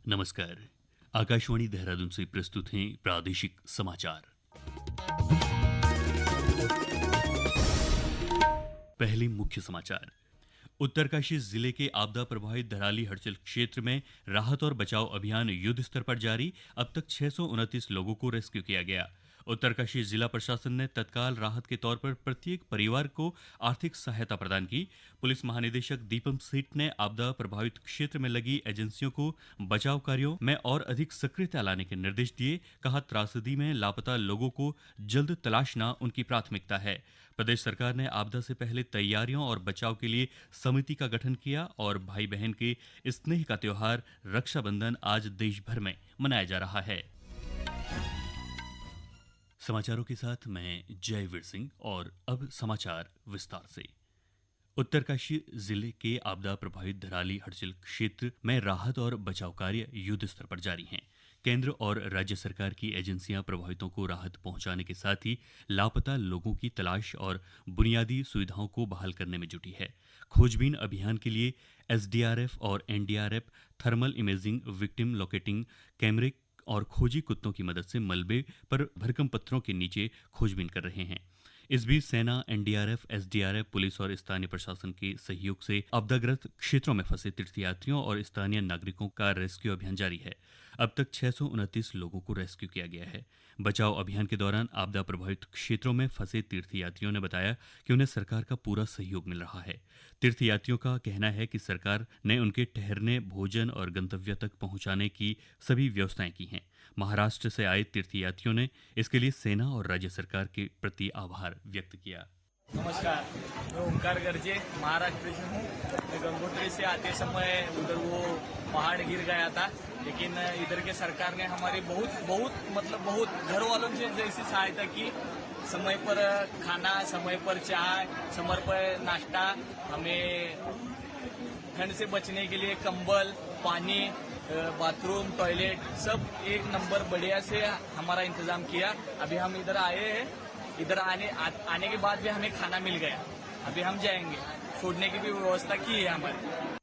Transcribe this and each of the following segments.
नमस्कार। आकाशवाणी देहरादून से प्रस्तुत हैं प्रादेशिक समाचार। पहले मुख्य समाचार। उत्तरकाशी जिले के आपदा प्रभावित धराली हड़चल क्षेत्र में राहत और बचाव अभियान युद्ध स्तर पर जारी। अब तक 629 लोगों को रेस्क्यू किया गया। उत्तरकाशी जिला प्रशासन ने तत्काल राहत के तौर पर प्रत्येक परिवार को आर्थिक सहायता प्रदान की। पुलिस महानिदेशक दीपम सेठ ने आपदा प्रभावित क्षेत्र में लगी एजेंसियों को बचाव कार्यों में और अधिक सक्रियता लाने के निर्देश दिए। कहा, त्रासदी में लापता लोगों को जल्द तलाशना उनकी प्राथमिकता है। प्रदेश सरकार ने आपदा से पहले तैयारियों और बचाव के लिए समिति का गठन किया और भाई बहन के स्नेह का त्योहार रक्षाबंधन आज देश भर में मनाया जा रहा है। समाचारों के साथ मैं जयवीर सिंह और अब समाचार विस्तार से। उत्तरकाशी जिले के आपदा प्रभावित धराली हड़चल क्षेत्र में राहत और बचाव कार्य युद्ध स्तर पर जारी हैं। केंद्र और राज्य सरकार की एजेंसियां प्रभावितों को राहत पहुंचाने के साथ ही लापता लोगों की तलाश और बुनियादी सुविधाओं को बहाल करने में जुटी है। खोजबीन अभियान के लिए एसडीआरएफ और NDRF thermal imaging, victim locating कैमरे और खोजी कुत्तों की मदद से मलबे पर भरकम पत्थरों के नीचे खोजबीन कर रहे हैं। इस बीच सेना, एनडीआरएफ, एसडीआरएफ, पुलिस और स्थानीय प्रशासन के सहयोग से आपदाग्रस्त क्षेत्रों में फंसे तीर्थयात्रियों और स्थानीय नागरिकों का रेस्क्यू अभियान जारी है। अब तक 629 लोगों को रेस्क्यू किया गया है। बचाव अभियान के दौरान आपदा प्रभावित क्षेत्रों में फंसे तीर्थयात्रियों ने बताया कि उन्हें सरकार का पूरा सहयोग मिल रहा है। तीर्थयात्रियों का कहना है कि सरकार ने उनके ठहरने, भोजन और गंतव्य तक पहुंचाने की सभी व्यवस्थाएं की हैं। महाराष्ट्र से आए तीर्थयात्रियों ने इसके लिए सेना और राज्य सरकार के प्रति आभार व्यक्त किया। नमस्कार, मैं ओंकार गर्जे महाराष्ट्र से हूँ। मैं गंगोत्री से आते समय उधर वो पहाड़ गिर गया था, लेकिन इधर के सरकार ने हमारी बहुत घर वालों से जैसी सहायता की। समय पर खाना, समय पर चाय, समय पर नाश्ता, हमें ठंड से बचने के लिए कंबल, पानी, बाथरूम, टॉयलेट सब एक नंबर बढ़िया से हमारा इंतजाम किया। अभी हम इधर आए हैं, इधर आने के बाद भी हमें खाना मिल गया। अभी हम जाएंगे, छोड़ने की भी व्यवस्था की है हमारी।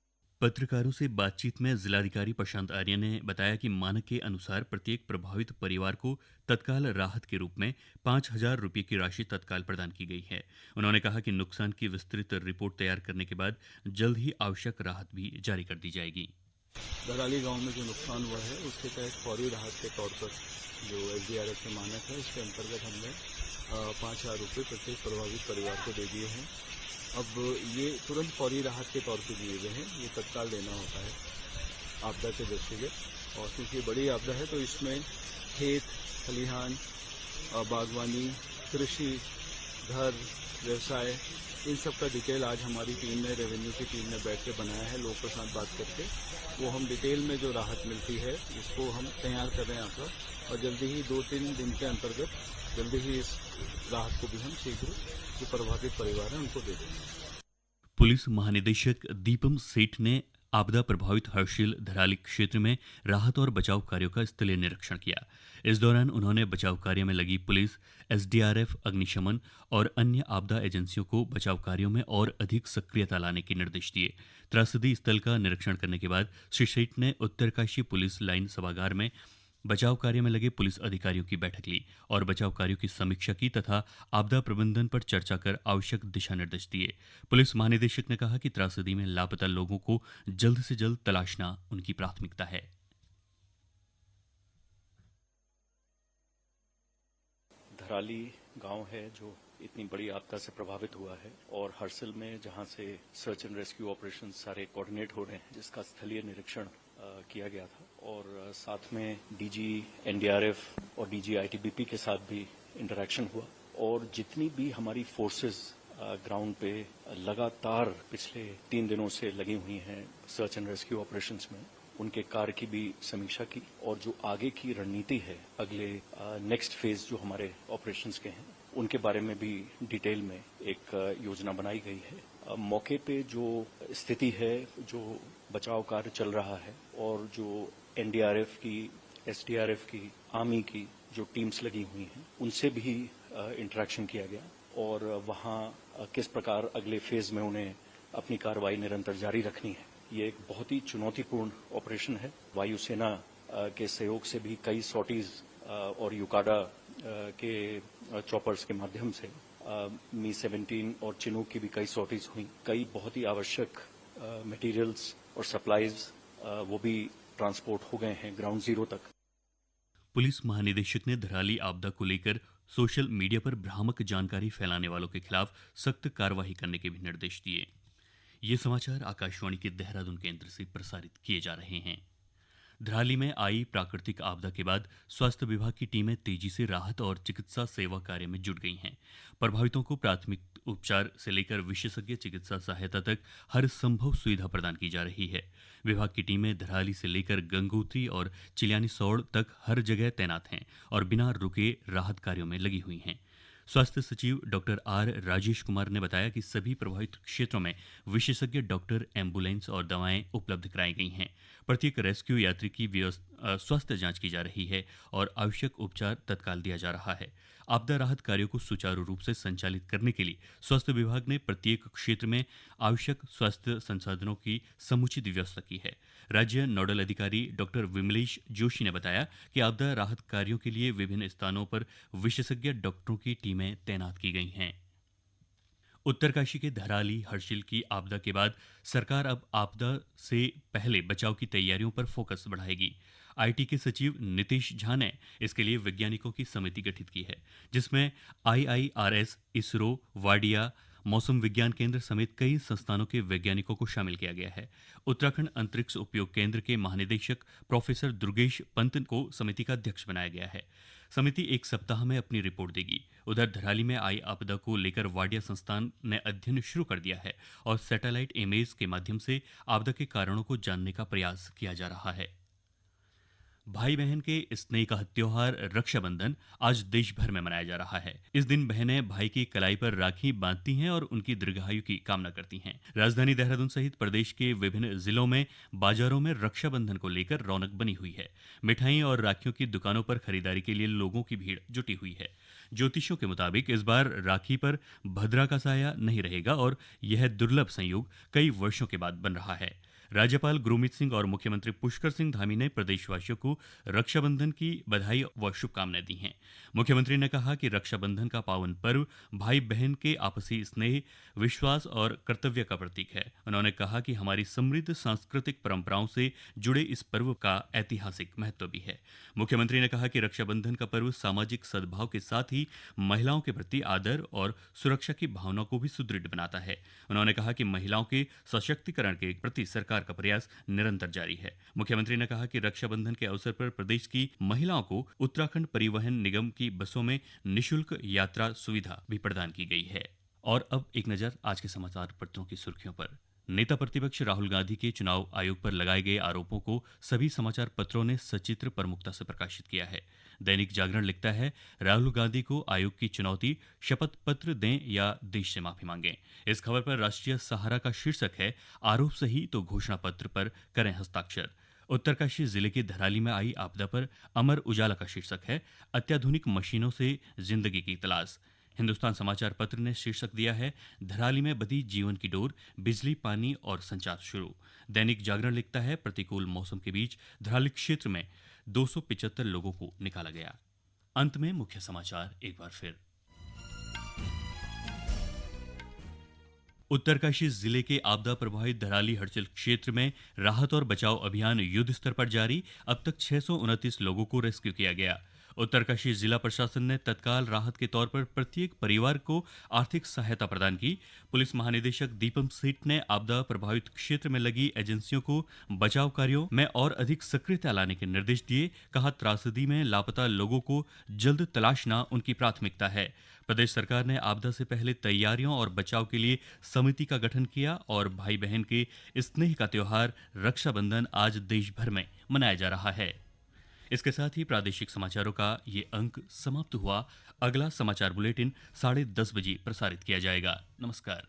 पत्रकारों से बातचीत में जिलाधिकारी प्रशांत आर्य ने बताया कि मानक के अनुसार प्रत्येक प्रभावित परिवार को तत्काल राहत के रूप में 5,000 रुपये की राशि तत्काल प्रदान की गई है। उन्होंने कहा कि नुकसान की विस्तृत रिपोर्ट तैयार करने के बाद जल्द ही आवश्यक राहत भी जारी कर दी जाएगी। धराली गांव में जो नुकसान हुआ है उसके तहत फौरी राहत के तौर पर जो एसडीआरएफ के मानक है उसके अंतर्गत हमने 5,000 रुपये प्रत्येक प्रभावित परिवार को दे दिए हैं। अब ये तुरंत फौरी राहत के तौर पर दिए गए हैं, ये तत्काल देना होता है आपदा के दृष्टिगत। और क्योंकि बड़ी आपदा है तो इसमें खेत, खलिहान, बागवानी, कृषि, घर, व्यवसाय, इन सब का डिटेल आज हमारी टीम ने, रेवेन्यू की टीम ने बैठ के बनाया है। लोगों के साथ बात करके वो हम डिटेल में जो राहत मिलती है इसको हम तैयार कर रहे हैं आंकड़ा, और जल्दी ही 2-3 दिन के अंतर्गत जल्दी ही इस राहत को भी हम शीघ्र जो प्रभावित परिवार हैं उनको दे देंगे। पुलिस महानिदेशक दीपम सेठ ने आपदा प्रभावित हर्षिल धराली क्षेत्र में राहत और बचाव कार्यों का स्थलीय निरीक्षण किया। इस दौरान उन्होंने बचाव कार्य में लगी पुलिस, एसडीआरएफ, अग्निशमन और अन्य आपदा एजेंसियों को बचाव कार्यों में और अधिक सक्रियता लाने के निर्देश दिए। त्रासदी स्थल का निरीक्षण करने के बाद श्री सेठ ने उत्तरकाशी पुलिस लाइन सभागार में बचाव कार्य में लगे पुलिस अधिकारियों की बैठक ली और बचाव कार्यों की समीक्षा की तथा आपदा प्रबंधन पर चर्चा कर आवश्यक दिशा निर्देश दिए। पुलिस महानिदेशक ने कहा कि त्रासदी में लापता लोगों को जल्द से जल्द तलाशना उनकी प्राथमिकता है। धराली गांव है जो इतनी बड़ी आपदा से प्रभावित हुआ है, और हर्षिल में जहां से सर्च एंड रेस्क्यू ऑपरेशन सारे कोऑर्डिनेट हो रहे हैं, जिसका स्थलीय निरीक्षण किया गया था। और साथ में डीजी एनडीआरएफ और डीजी आईटीबीपी के साथ भी इंटरेक्शन हुआ, और जितनी भी हमारी फोर्सेस ग्राउंड पे लगातार पिछले 3 दिनों से लगी हुई हैं सर्च एंड रेस्क्यू ऑपरेशंस में, उनके कार्य की भी समीक्षा की, और जो आगे की रणनीति है, अगले नेक्स्ट फेज जो हमारे ऑपरेशंस के हैं, उनके बारे में भी डिटेल में एक योजना बनाई गई है। मौके पे जो स्थिति है, जो बचाव कार्य चल रहा है, और जो एनडीआरएफ की, एसडीआरएफ की, आर्मी की जो टीम्स लगी हुई हैं, उनसे भी इंटरेक्शन किया गया, और वहां किस प्रकार अगले फेज में उन्हें अपनी कार्रवाई निरंतर जारी रखनी है, ये एक बहुत ही चुनौतीपूर्ण ऑपरेशन है। वायुसेना के सहयोग से भी कई सॉर्टीज और युकाडा के चॉपर्स के माध्यम से मी-17 और चिनूक की भी कई सॉर्टीज हुई। कई बहुत ही आवश्यक मटेरियल्स और सप्लाईज वो भी ट्रांसपोर्ट हो गए हैं ग्राउंड जीरो तक। पुलिस महानिदेशक ने धराली आपदा को लेकर सोशल मीडिया पर भ्रामक जानकारी फैलाने वालों के खिलाफ सख्त कार्रवाई करने के भी निर्देश दिए। ये समाचार आकाशवाणी के देहरादून केंद्र से प्रसारित किए जा रहे हैं। धराली में आई प्राकृतिक आपदा के बाद स्वास्थ्य विभाग की टीमें तेजी से राहत और चिकित्सा सेवा कार्य में जुट गई हैं। प्रभावितों को प्राथमिक उपचार से लेकर विशेषज्ञ चिकित्सा सहायता तक हर संभव सुविधा प्रदान की जा रही है। विभाग की टीमें धराली से लेकर गंगोत्री और चिलियानीसौड़ तक हर जगह तैनात हैं और बिना रुके राहत कार्यों में लगी हुई हैं। स्वास्थ्य सचिव डॉक्टर आर राजेश कुमार ने बताया कि सभी प्रभावित क्षेत्रों में विशेषज्ञ डॉक्टर, एम्बुलेंस और दवाएं उपलब्ध कराई गई हैं। प्रत्येक रेस्क्यू यात्री की स्वास्थ्य जांच की जा रही है और आवश्यक उपचार तत्काल दिया जा रहा है। आपदा राहत कार्यों को सुचारू रूप से संचालित करने के लिए स्वास्थ्य विभाग ने प्रत्येक क्षेत्र में आवश्यक स्वास्थ्य संसाधनों की समुचित व्यवस्था की है। राज्य नोडल अधिकारी डॉक्टर विमलेश जोशी ने बताया कि आपदा राहत कार्यों के लिए विभिन्न स्थानों पर विशेषज्ञ डॉक्टरों की टीमें तैनात की गई हैं। उत्तरकाशी के धराली हर्षिल की आपदा के बाद सरकार अब आपदा से पहले बचाव की तैयारियों पर फोकस बढ़ाएगी। आईटी के सचिव नीतीश झा ने इसके लिए वैज्ञानिकों की समिति गठित की है, जिसमें IIRS, इसरो, वाडिया, मौसम विज्ञान केंद्र समेत कई संस्थानों के वैज्ञानिकों को शामिल किया गया है। उत्तराखंड अंतरिक्ष उपयोग केंद्र के महानिदेशक प्रोफेसर दुर्गेश पंत को समिति का अध्यक्ष बनाया गया है। समिति 1 सप्ताह में अपनी रिपोर्ट देगी। उधर धराली में आई आपदा को लेकर वाडिया संस्थान ने अध्ययन शुरू कर दिया है और सैटेलाइट इमेज के माध्यम से आपदा के कारणों को जानने का प्रयास किया जा रहा है। भाई बहन के स्नेह का त्योहार रक्षाबंधन आज देश भर में मनाया जा रहा है। इस दिन बहनें भाई की कलाई पर राखी बांधती हैं और उनकी दीर्घायु की कामना करती हैं। राजधानी देहरादून सहित प्रदेश के विभिन्न जिलों में बाजारों में रक्षाबंधन को लेकर रौनक बनी हुई है। मिठाई और राखियों की दुकानों पर खरीदारी के लिए लोगों की भीड़ जुटी हुई है। ज्योतिषियों के मुताबिक इस बार राखी पर भद्रा का साया नहीं रहेगा और यह दुर्लभ संयोग कई वर्षों के बाद बन रहा है। राज्यपाल गुरमीत सिंह और मुख्यमंत्री पुष्कर सिंह धामी ने प्रदेशवासियों को रक्षाबंधन की बधाई व शुभकामनाएं दी हैं। मुख्यमंत्री ने कहा कि रक्षाबंधन का पावन पर्व भाई बहन के आपसी स्नेह, विश्वास और कर्तव्य का प्रतीक है। उन्होंने कहा कि हमारी समृद्ध सांस्कृतिक परंपराओं से जुड़े इस पर्व का ऐतिहासिक महत्व भी है। मुख्यमंत्री ने कहा कि रक्षाबंधन का पर्व सामाजिक सद्भाव के साथ ही महिलाओं के प्रति आदर और सुरक्षा की भावना को भी सुदृढ़ बनाता है। उन्होंने कहा कि महिलाओं के सशक्तिकरण के प्रति सरकार का प्रयास निरंतर जारी है। मुख्यमंत्री ने कहा कि रक्षाबंधन के अवसर पर प्रदेश की महिलाओं को उत्तराखंड परिवहन निगम की बसों में निःशुल्क यात्रा सुविधा भी प्रदान की गई है। और अब एक नजर आज के समाचार पत्रों की सुर्खियों पर। नेता प्रतिपक्ष राहुल गांधी के चुनाव आयोग पर लगाए गए आरोपों को सभी समाचार पत्रों ने सचित्र प्रमुखता से प्रकाशित किया है। दैनिक जागरण लिखता है, राहुल गांधी को आयोग की चुनौती, शपथ पत्र दें या देश से माफी मांगें। इस खबर पर राष्ट्रीय सहारा का शीर्षक है, आरोप सही तो घोषणा पत्र पर करें हस्ताक्षर। उत्तरकाशी जिले के धराली में आई आपदा पर अमर उजाला का शीर्षक है, अत्याधुनिक मशीनों से जिंदगी की तलाश। हिंदुस्तान समाचार पत्र ने शीर्षक दिया है, धराली में बधी जीवन की डोर, बिजली, पानी और संचार शुरू। दैनिक जागरण लिखता है, प्रतिकूल मौसम के बीच धराली क्षेत्र में 275 लोगों को निकाला गया। अंत में मुख्य समाचार एक बार फिर। उत्तरकाशी जिले के आपदा प्रभावित धराली हर्षिल क्षेत्र में राहत और बचाव अभियान युद्ध स्तर पर जारी। अब तक 629 लोगों को रेस्क्यू किया गया। उत्तरकाशी जिला प्रशासन ने तत्काल राहत के तौर पर प्रत्येक परिवार को आर्थिक सहायता प्रदान की। पुलिस महानिदेशक दीपम सेठ ने आपदा प्रभावित क्षेत्र में लगी एजेंसियों को बचाव कार्यों में और अधिक सक्रियता लाने के निर्देश दिए। कहा, त्रासदी में लापता लोगों को जल्द तलाशना उनकी प्राथमिकता है। प्रदेश सरकार ने आपदा से पहले तैयारियों और बचाव के लिए समिति का गठन किया और भाई बहन के स्नेह का त्योहार रक्षाबंधन आज देश भर में मनाया जा रहा है। इसके साथ ही प्रादेशिक समाचारों का ये अंक समाप्त हुआ। अगला समाचार बुलेटिन 10:30 बजे प्रसारित किया जाएगा। नमस्कार।